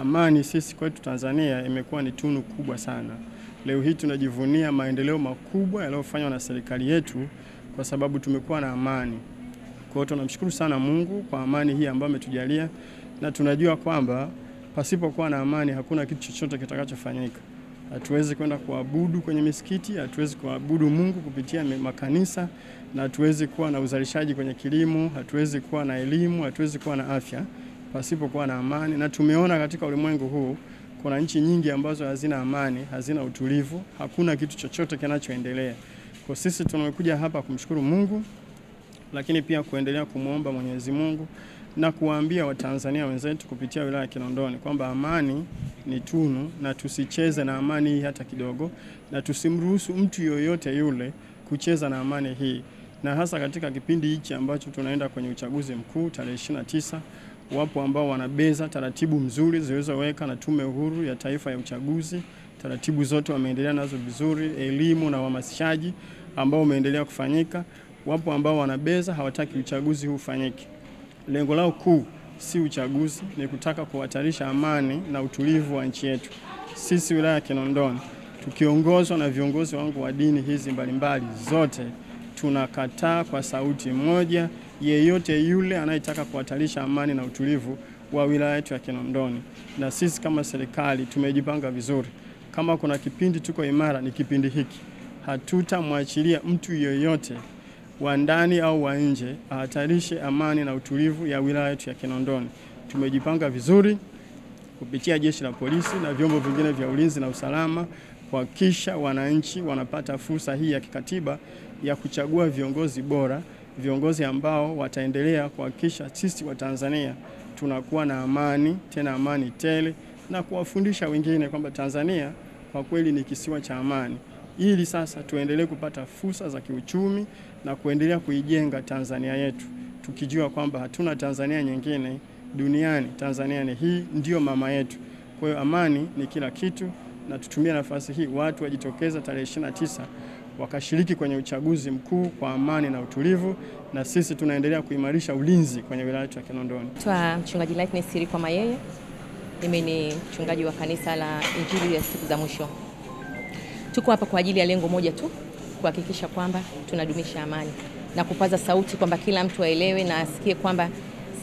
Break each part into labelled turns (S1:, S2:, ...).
S1: amani sisi kwetu Tanzania imekuwa ni tunu kubwa sana. Leo hii tunajivunia maendeleo makubwa yaliyofanywa na serikali yetu kwa sababu tumekuwa na amani. Kwa hiyo tunamshukuru sana Mungu kwa amani hii ambayo ametujalia, na tunajua kwamba pasipokuwa na amani hakuna kitu chochote kitakachofanyika. Hatuwezi kwenda kuabudu kwenye misikiti, hatuwezi kuabudu Mungu kupitia makanisa, na hatuwezi kuwa na uzalishaji kwenye kilimo, hatuwezi kuwa na elimu, hatuwezi kuwa na afya pasipokuwa na amani. Na tumeona katika ulimwengu huu kuna nchi nyingi ambazo hazina amani, hazina utulivu, hakuna kitu chochote kinachoendelea. Kwa sisi tumekuja hapa kumshukuru Mungu, lakini pia kuendelea kumuomba Mwenyezi Mungu na kuwaambia Watanzania wenzetu kupitia wilaya ya Kinondoni kwamba amani ni tunu, na tusicheze na amani hii hata kidogo, na tusimruhusu mtu yoyote yule kucheza na amani hii. Na hasa katika kipindi hichi ambacho tunaenda kwenye uchaguzi mkuu tarehe 29, wapo ambao wanabeza taratibu mzuri zilizoweka na Tume Huru ya Taifa ya Uchaguzi. Taratibu zote wameendelea nazo vizuri, elimu na uhamasishaji ambao umeendelea kufanyika. Wapo ambao wanabeza, hawataki uchaguzi huu ufanyike. Lengo lao kuu si uchaguzi, ni kutaka kuhatarisha amani na utulivu wa nchi yetu. Sisi wilaya ya Kinondoni tukiongozwa na viongozi wangu wa dini hizi mbalimbali zote, tunakataa kwa sauti moja yeyote yule anayetaka kuhatarisha amani na utulivu wa wilaya yetu ya Kinondoni. Na sisi kama serikali tumejipanga vizuri. Kama kuna kipindi tuko imara ni kipindi hiki. Hatutamwachilia mtu yoyote wa ndani au wa nje ahatarishe amani na utulivu ya wilaya yetu ya Kinondoni. Tumejipanga vizuri kupitia jeshi la polisi na vyombo vingine vya ulinzi na usalama kuhakikisha wananchi wanapata fursa hii ya kikatiba ya kuchagua viongozi bora, viongozi ambao wataendelea kuhakikisha sisi wa Tanzania tunakuwa na amani, tena amani tele, na kuwafundisha wengine kwamba Tanzania kwa kweli ni kisiwa cha amani. Ili sasa tuendelee kupata fursa za kiuchumi na kuendelea kuijenga Tanzania yetu, tukijua kwamba hatuna Tanzania nyingine duniani. Tanzania ni hii, ndio mama yetu. Kwa hiyo amani ni kila kitu, na tutumie nafasi hii watu wajitokeza tarehe 29 wakashiriki kwenye uchaguzi mkuu kwa amani na utulivu, na sisi tunaendelea kuimarisha ulinzi kwenye wilaya yetu ya Kinondoni.
S2: Twa mchungaji Lightness Sirikwa Mayeye. Mimi ni mchungaji wa kanisa la Injili ya Siku za Mwisho. Tuko hapa kwa ajili ya lengo moja tu, kuhakikisha kwamba tunadumisha amani na kupaza sauti kwamba kila mtu aelewe na asikie kwamba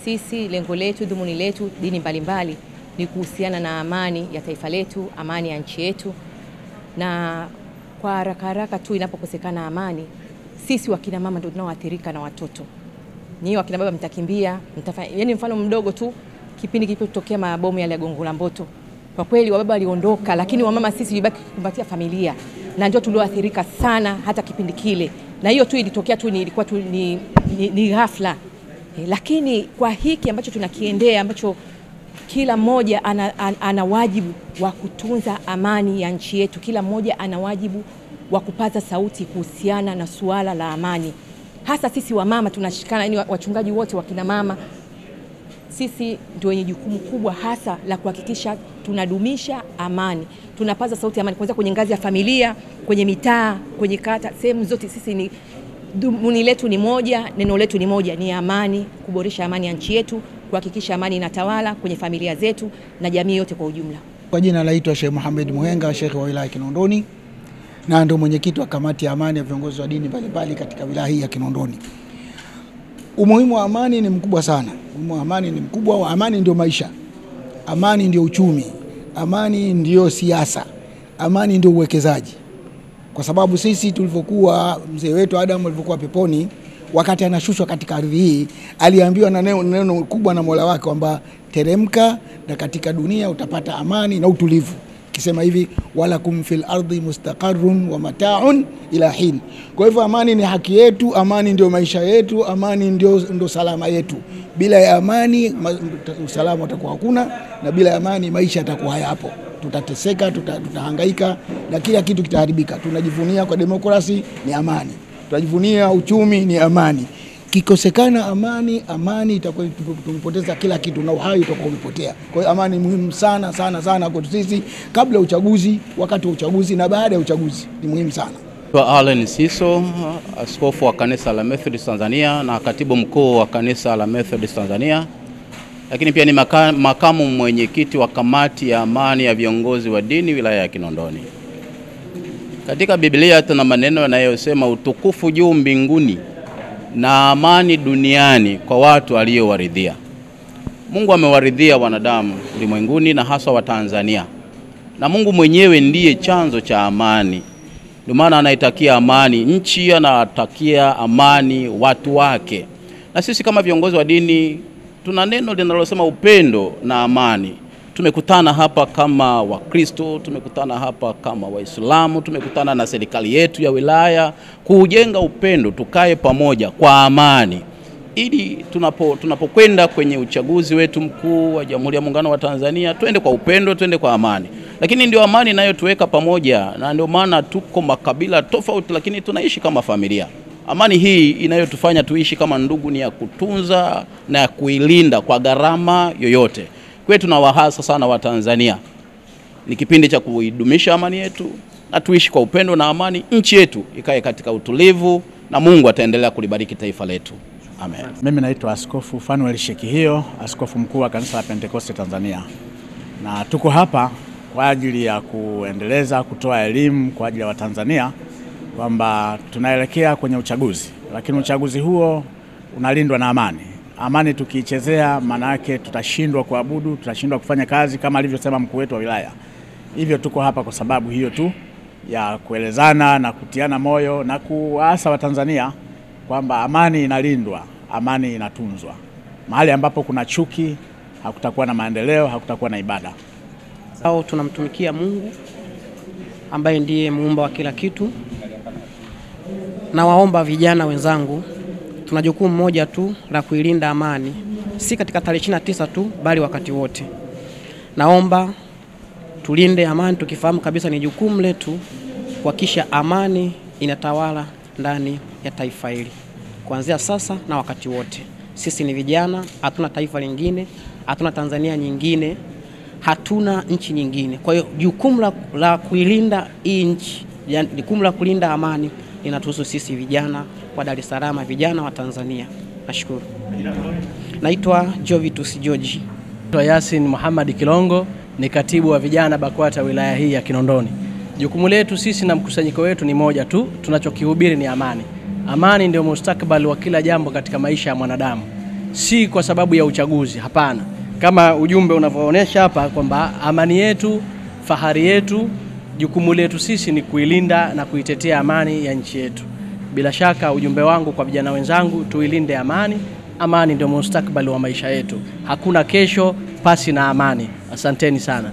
S2: sisi lengo letu, dhumuni letu, dini mbalimbali ni kuhusiana na amani ya taifa letu, amani ya nchi yetu. Na kwa haraka tu inapokosekana amani, sisi wakina mama ndio tunaoathirika na watoto. Nyinyi wakina baba mtakimbia, yani mfano mdogo tu, kipindi kilipotokea mabomu yale ya Gongo la Mboto. Kwa kweli wababa waliondoka, lakini wamama sisi tulibaki kukumbatia familia, na ndio tulioathirika sana hata kipindi kile. Na hiyo tu ilitokea tu, ilikuwa tu ni ghafla. Lakini kwa hiki ambacho tunakiendea, ambacho kila mmoja ana wajibu wa kutunza amani ya nchi yetu, kila mmoja ana wajibu wa kupaza sauti kuhusiana na suala la amani. Hasa sisi wamama tunashikana, yani wachungaji wote wakina mama, sisi ndio wenye jukumu kubwa hasa la kuhakikisha tunadumisha amani. Tunapaza sauti ya amani kwanza kwenye ngazi ya familia, kwenye mitaa, kwenye kata, sehemu zote. Sisi ni dhumuni letu ni moja, neno letu ni moja, ni amani, kuboresha amani ya nchi yetu, kuhakikisha amani inatawala kwenye familia zetu na jamii yote kwa ujumla.
S3: Kwa jina naitwa Sheikh Mohamed Muhenga, Sheikh wa wilaya ya Kinondoni, na ndio mwenyekiti wa kamati ya amani ya viongozi wa dini mbalimbali katika wilaya hii ya Kinondoni. Umuhimu wa amani ni mkubwa sana. Umuhimu wa amani ni mkubwa. Amani ndio maisha. Amani ndio uchumi. Amani ndio siasa. Amani ndio uwekezaji. Kwa sababu sisi tulivyokuwa, mzee wetu Adam alivyokuwa peponi, wakati anashushwa katika ardhi hii, aliambiwa na neno kubwa na Mola wake kwamba teremka na katika dunia utapata amani na utulivu. Kisema hivi, walakum fil ardi mustaqarrun wa mata'un ila hin. Kwa hivyo amani ni haki yetu, amani ndio maisha yetu, amani ndio salama yetu. Bila ya amani usalama utakuwa hakuna, na bila ya amani maisha yatakuwa hayapo. Tutateseka, tutahangaika na kila kitu kitaharibika. Tunajivunia kwa demokrasi ni amani. Tunajivunia uchumi ni amani. Kikosekana amani itakuwa tumepoteza kila kitu na uhai utakuwa umepotea. Kwa hiyo amani ni muhimu sana sana sana kwa sisi, kabla uchaguzi, wakati wa uchaguzi na baada ya uchaguzi ni muhimu sana.
S4: Kwa Allen Siso, askofu wa kanisa la Methodist Tanzania na katibu mkuu wa kanisa la Methodist Tanzania. lakini pia ni makamu mwenyekiti wa kamati ya amani ya viongozi wa dini wilaya ya Kinondoni. Katika Biblia tuna maneno yanayosema utukufu juu mbinguni na amani duniani kwa watu aliowaridhia. Mungu amewaridhia wanadamu ulimwenguni na hasa wa Tanzania. Na Mungu mwenyewe ndiye chanzo cha amani. Ndio maana anaitakia amani nchi, anatakia amani watu wake. Na sisi kama viongozi wa dini tuna neno linalosema upendo na amani. Tumekutana hapa kama Wakristo, tumekutana hapa kama Waislamu, tumekutana na serikali yetu ya wilaya kujenga upendo, tukae pamoja kwa amani. Ili tunapokwenda kwenye uchaguzi wetu mkuu wa Jamhuri ya Muungano wa Tanzania, twende kwa upendo, twende kwa amani. Lakini ndio amani inayotuweka pamoja, na ndio maana tuko makabila tofauti lakini tunaishi kama familia. Amani hii inayotufanya tuishi kama ndugu ni ya kutunza na ya kuilinda kwa gharama yoyote. Kwetu tunawahasa sana wa Tanzania. Ni kipindi cha kuidumisha amani yetu na tuishi kwa upendo na amani, nchi yetu ikae katika utulivu na Mungu ataendelea kulibariki taifa letu. Amen.
S5: Mimi naitwa Askofu Fanuel Shekihio, askofu mkuu wa kanisa la Pentekoste Tanzania. Na tuko hapa kwa ajili ya kuendeleza kutoa elimu kwa ajili ya Watanzania kwamba tunaelekea kwenye uchaguzi, lakini uchaguzi huo unalindwa na amani. Amani tukiichezea maana yake tutashindwa kuabudu, tutashindwa kufanya kazi kama alivyosema mkuu wetu wa wilaya. Hivyo tuko hapa kwa sababu hiyo tu ya kuelezana na kutiana moyo na kuwaasa Watanzania kwamba amani inalindwa, amani inatunzwa. Mahali ambapo kuna chuki, hakutakuwa na maendeleo, hakutakuwa na ibada.
S6: Tunamtumikia Mungu ambaye ndiye muumba wa kila kitu. Na waomba vijana wenzangu, tuna jukumu moja tu la kuilinda amani, si katika tarehe 29 tu bali wakati wote. Naomba tulinde amani tukifahamu kabisa ni jukumu letu kuhakikisha amani inatawala ndani ya taifa hili kuanzia sasa na wakati wote. Sisi ni vijana, hatuna taifa lingine, hatuna Tanzania nyingine, hatuna nchi nyingine. Kwa hiyo jukumu la kuilinda hii nchi, jukumu la kulinda amani linatuhusu sisi vijana wa Dar es Salaam, vijana wa Tanzania. Nashukuru. Naitwa Jovitus George.
S7: Yasin Muhammad Kilongo, ni katibu wa vijana BAKWATA wilaya hii ya Kinondoni. Jukumu letu sisi na mkusanyiko wetu ni moja tu, tunachokihubiri ni amani. Amani ndio mustakabali wa kila jambo katika maisha ya mwanadamu. Si kwa sababu ya uchaguzi, hapana. Kama ujumbe unavyoonyesha hapa kwamba amani yetu, fahari yetu, jukumu letu sisi ni kuilinda na kuitetea amani ya nchi yetu. Bila shaka ujumbe wangu kwa vijana wenzangu, tuilinde amani. Amani ndio mustakabali wa maisha yetu. Hakuna kesho pasi na amani. Asanteni sana.